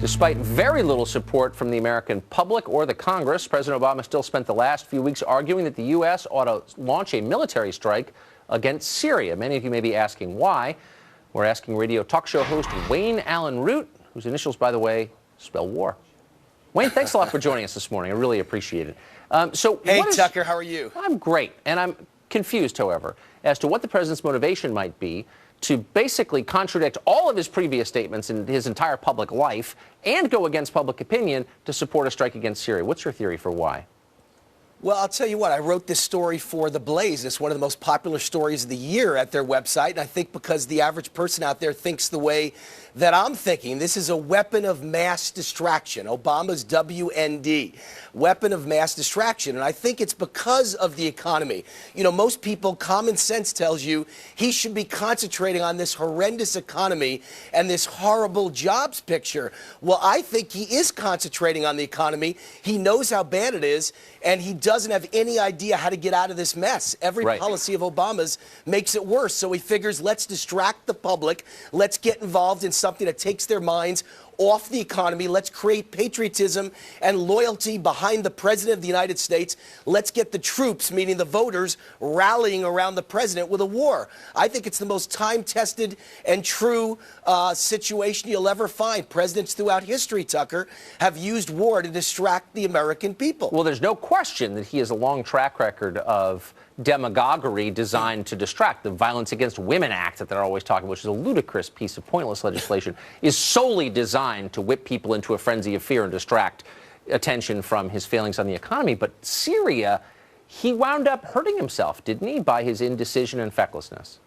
Despite very little support from the American public or the Congress, President Obama still spent the last few weeks arguing that the U.S. ought to launch a military strike against Syria. Many of you may be asking why. We're asking radio talk show host Wayne Allyn Root, whose initials, by the way, spell war. Wayne, thanks a lot for joining us this morning. I really appreciate it. Hey, Tucker, how are you? I'm great, and I'm confused, however, as to what the president's motivation might be to basically contradict all of his previous statements in his entire public life and go against public opinion to support a strike against Syria. What's your theory for why? Well, I'll tell you what, I wrote this story for The Blaze. It's one of the most popular stories of the year at their website, and I think because the average person out there thinks the way that I'm thinking. This is a weapon of mass distraction, Obama's WND, weapon of mass distraction, and I think it's because of the economy. You know, most people, common sense tells you he should be concentrating on this horrendous economy and this horrible jobs picture. Well, I think he is concentrating on the economy. He knows how bad it is, and he doesn't have any idea how to get out of this mess. Every policy of Obama's makes it worse, so he figures, let's distract the public, let's get involved in something that takes their minds off the economy. Let's create patriotism and loyalty behind the President of the United States. Let's get the troops, meaning the voters, rallying around the President with a war. I think it's the most time-tested and true situation you'll ever find. Presidents throughout history, Tucker, have used war to distract the American people. Well, there's no question that he has a long track record of demagoguery designed to distract. The Violence Against Women Act that they're always talking about, which is a ludicrous piece of pointless legislation, is solely designed to whip people into a frenzy of fear and distract attention from his failings on the economy. But Syria, he wound up hurting himself, didn't he, by his indecision and fecklessness?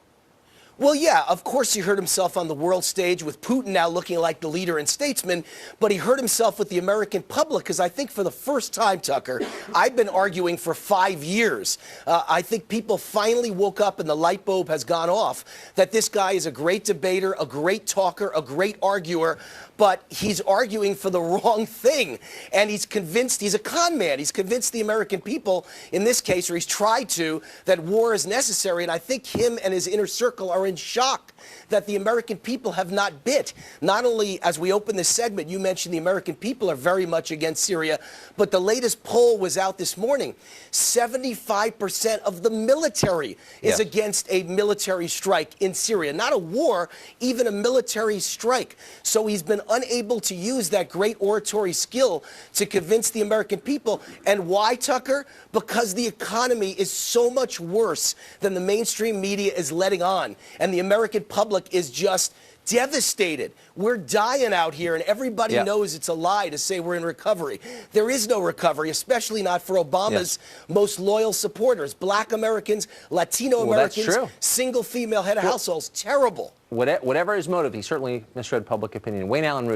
Well, yeah, of course he hurt himself on the world stage with Putin now looking like the leader and statesman, but he hurt himself with the American public because I think for the first time, Tucker, I've been arguing for 5 years. I think people finally woke up and the light bulb has gone off that this guy is a great debater, a great talker, a great arguer, but he's arguing for the wrong thing. And he's convinced, he's a con man. He's convinced the American people, in this case, or he's tried to, that war is necessary. And I think him and his inner circle are in shock that the American people have not bit. Not only, as we open this segment, you mentioned the American people are very much against Syria, but the latest poll was out this morning. 75% of the military is against a military strike in Syria. Not a war, even a military strike. So he's been unable to use that great oratory skill to convince the American people. And why, Tucker? Because the economy is so much worse than the mainstream media is letting on. And the American public is just devastated. We're dying out here, and everybody knows it's a lie to say we're in recovery. There is no recovery, especially not for Obama's most loyal supporters. Black Americans, Latino Americans, single female head of households. Terrible. Whatever his motive, he certainly misread public opinion. Wayne Allyn Root,